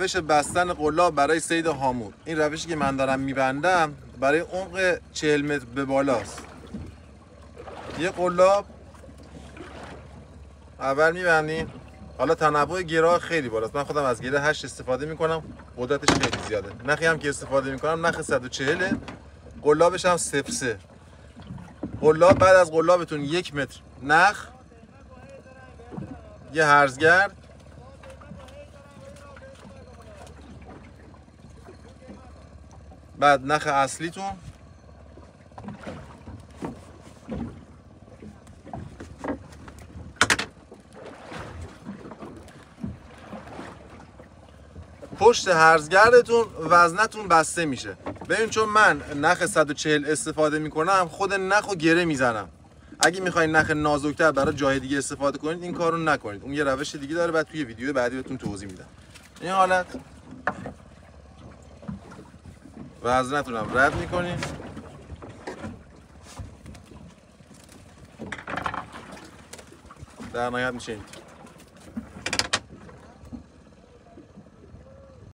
روش بستن قلاب برای صید هامور. این روشی که من دارم میبندم برای عمق 40 متر به بالاست. یه قلاب اول میبندیم. حالا تنوع گیرها خیلی بالاست. من خودم از گیره 8 استفاده میکنم، قدرتش خیلی زیاده. نخی هم که استفاده میکنم نخ 140، قلابش هم 0.3. قلاب بعد از قلابتون 1 متر نخ، یه هرزگرد، بعد نخ اصلیتون، پشت هرزگردتون وزنتون بسته میشه. ببین چون من نخ 140 استفاده میکنم خود نخو گره میزنم. اگه میخواین نخ نازکتر برای جای دیگه استفاده کنید این کارو نکنید. اون یه روش دیگه داره، بعد توی ویدیو بعدی بهتون توضیح میدم. این حالت وزنتون هم رد میکنید. در نهایت میشه این.